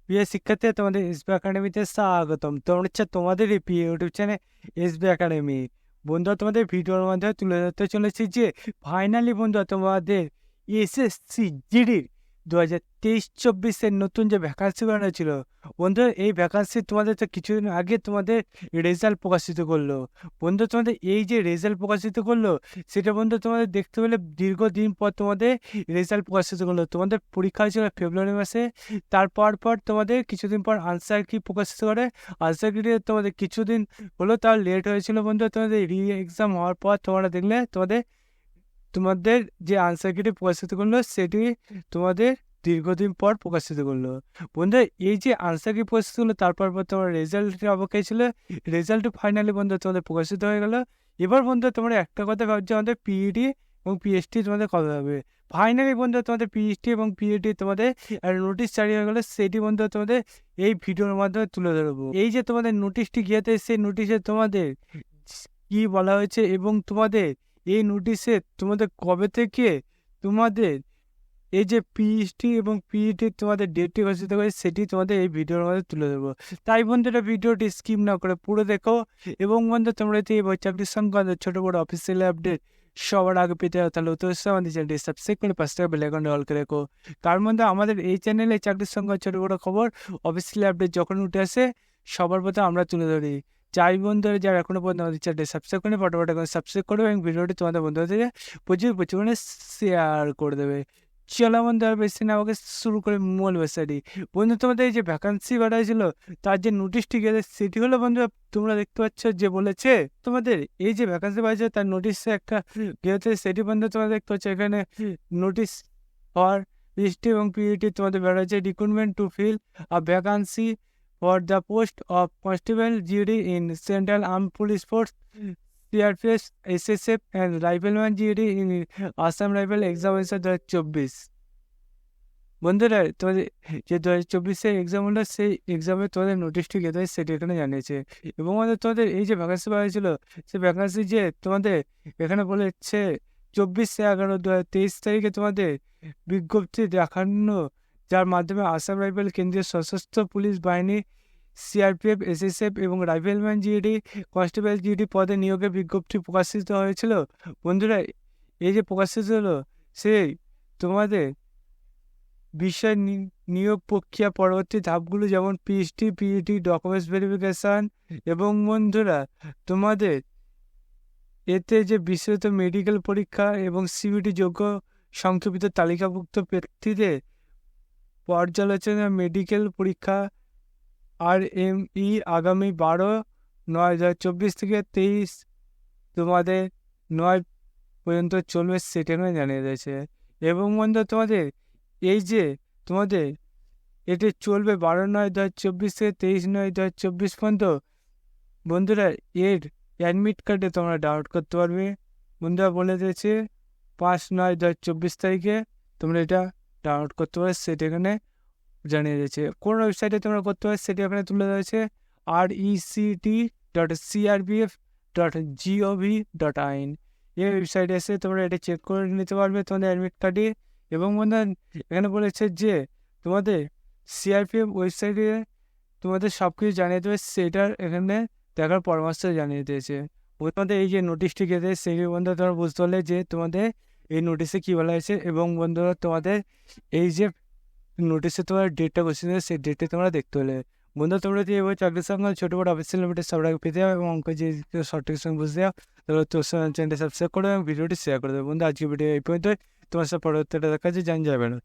প্রিয় শিক্ষার্থী, তোমাদের এসবি একাডেমিতে স্বাগতম। তোমরা হচ্ছে তোমাদের এই প্রিয় ইউটিউব চ্যানেল এসবি একাডেমি। বন্ধুরা, তোমাদের ভিডিওর মাধ্যমে তুলে ধরতে চলেছি যে ফাইনালি বন্ধুরা তোমাদের এসএসসি জিডির 2023-24 নতুন যে ভ্যাকান্সি বানানো ছিল বন্ধুরা, এই ভ্যাকান্সি তোমাদের তো কিছুদিন আগে তোমাদের রেজাল্ট প্রকাশিত করলো। বন্ধু, তোমাদের এই যে রেজাল্ট প্রকাশিত করলো সেটা বন্ধু তোমাদের দেখতে পেলে দীর্ঘদিন পর তোমাদের রেজাল্ট প্রকাশিত করলো। তোমাদের পরীক্ষা হয়েছিল ফেব্রুয়ারি মাসে, তারপর তোমাদের কিছুদিন পর আনসার কি প্রকাশিত করে। আনসার কি তোমাদের কিছুদিন হলো, তার লেট হয়েছিল বন্ধু। তোমাদের রি এক্সাম হওয়ার পর তোমরা দেখলে তোমাদের তোমাদের যে আনসার কিটি প্রকাশিত করলো সেটি তোমাদের দীর্ঘদিন পর প্রকাশিত করলো। বন্ধু, এই যে আনসার কি প্রকাশিত করলো তারপর তোমার রেজাল্টের অপেক্ষায় ছিল। রেজাল্ট ফাইনালি বন্ধু তোমাদের প্রকাশিত হয়ে গেল। এবার বন্ধু তোমরা একটা কথা ভাবছো, আমাদের পিইটি এবং পিএইচডি তোমাদের কবে হবে। ফাইনালি বন্ধু তোমাদের পিএইচডি এবং পিইটি তোমাদের নোটিশ জারি হয়ে গেলো। সেটি বন্ধু তোমাদের এই ভিডিওর মাধ্যমে তুলে ধরবো। এই যে তোমাদের নোটিশটি গিয়েতে, সেই নোটিশে তোমাদের কি বলা হয়েছে এবং তোমাদের এই নোটিশে তোমাদের কবে থেকে তোমাদের এই যে পিএইচডি এবং পিইটি তোমাদের ডেটটি ঘোষিত করে সেটি তোমাদের এই ভিডিওর মধ্যে তুলে দেবো। তাই বন্ধুরা, ভিডিওটি স্কিপ না করে পুরো দেখো। এবং বন্ধু, তোমরা যদি এই চাকরির সংক্রান্ত ছোটো বড়ো অফিসিয়াল আপডেট সবার আগে পেতে হয় তাহলে অবশ্যই আমাদের চ্যানেলটি সাবস্ক্রাইব করে পাশে বেল আইকনটি অল করে রেখো। তার মধ্যে আমাদের এই চ্যানেলে চাকরির সংক্রান্ত ছোটো বড়ো খবর অফিসিয়াল আপডেট যখন উঠে আসে সবার প্রথমে আমরা তুলে ধরি। চাই বন্ধুরা যারা এখনো পর্যন্ত আমাদের চ্যানেলটি সাবস্ক্রাইব করে ফটোফটো করে সাবস্ক্রাইব করবে এবং ভিডিওটি তোমাদের বন্ধুদের প্রচুর পরিমাণে শেয়ার করে দেবে। চলো বন্ধু, আর বেশি না আমাকে শুরু করে মূল বিষয়টি। বন্ধু, তোমাদের এই যে ভ্যাকান্সি বাড়াইছিল তার যে নোটিশটি গেলে সেটি হলো বন্ধু তোমরা দেখতে পাচ্ছ যে বলেছে তোমাদের এই যে ভ্যাকান্সি বাড়াইছে তার নোটিশে একটা গিয়েছে। সেটি বন্ধু তোমরা দেখতে পাচ্ছ এখানে নোটিশ ফর পিএইচডি এবং পিইটি তোমাদের বেড়াচ্ছে। Recruitment to fill a vacancy for the post of constable GD in Central Armed Police Force, CRPS, SSF and Rifleman GD in Assam Rifle Examination 2024। বন্ধুরা, তোমাদের যে 2024 এক্সাম হলো সেই এক্সামে তোমাদের নোটিশটি গেতে হয় সেটি এখানে জানিয়েছে। এবং আমাদের তোমাদের এই যে ভ্যাকান্সি পাওয়া হয়েছিল সেই ভ্যাকান্সি যে তোমাদের এখানে বলেছে 24/11/2023 তোমাদের বিজ্ঞপ্তি দেখানো, যার মাধ্যমে আসাম রাইফেল কেন্দ্রীয় সশস্ত্র পুলিশ বাহিনী সিআরপিএফ, এসএসএফ এবং রাইফেলম্যান জিডি, কনস্টেবল জিডি পদে নিয়োগের বিজ্ঞপ্তি প্রকাশিত হয়েছিল। বন্ধুরা, এই যে প্রকাশিত হলো সেই তোমাদের বিষয় নিয়োগ প্রক্রিয়া পরবর্তী ধাপগুলো যেমন পিএইচডি, পিইটি, ডকুমেন্টস ভেরিফিকেশান এবং বন্ধুরা তোমাদের এতে যে বিশেষত মেডিকেল পরীক্ষা এবং সিবিটি যোগ্য সংক্ষেপিত তালিকাভুক্ত ব্যক্তিদের পর্যালোচনা মেডিকেল পরীক্ষা RME আগামী 12/9/2024 থেকে 23 তোমাদের 9 পর্যন্ত চলবে সেটাও জানিয়ে দিয়েছে। এবং বন্ধু তোমাদের এই যে তোমাদের এটি চলবে 12/9/2024 থেকে 23/9/2024 পর্যন্ত। বন্ধুরা, এর অ্যাডমিট কার্ডে তোমরা ডাউনলোড করতে পারবে। বন্ধুরা বলে দিয়েছে 5/9/2024 তারিখে তোমরা এটা ডাউনলোড করতে পারবে, সেটা এখানে জানিয়ে দিয়েছে। কোন ওয়েবসাইটে তোমরা করতে পারবে সেটি এখানে তুলে ধরেছে rect.crpf.gov.in। এই ওয়েবসাইটে এসে তোমরা এটা চেক করে নিতে পারবে তোমাদের অ্যাডমিট কার্ডে। এবং বন্ধু, এখানে বলেছে যে তোমাদের সিআরপিএফ ওয়েবসাইটে তোমাদের সব কিছু জানিয়ে দেবে, সেটার এখানে দেখার পরামর্শ জানিয়ে দিয়েছে। তোমাদের এই যে নোটিশটি গেছে সেই বন্ধু তোমরা বুঝতে পারলে যে তোমাদের এই নোটিশে কী বলা হয়েছে। এবং বন্ধুরা, তোমাদের এই যে নোটিশে তোমার ডেটটা বসে দেবে সেই ডেটে তোমরা দেখতে হলে বন্ধু তোমরা যদি এবার চাকরির সঙ্গে ছোটো বড়ো অফিসিয়াল নোটিশ সবার আগে পেতে হবে এবং অঙ্ক যে সঠিক সঙ্গে বুঝতে যাও তাহলে তোর চ্যানেলটা সাবস্ক্রাইব করে এবং ভিডিওটি শেয়ার করে দেবে। বন্ধু, আজকে ভিডিও এই পর্যন্ত। তোমার সাথে পরবর্তীটা দেখা যায়, জান যাবে না।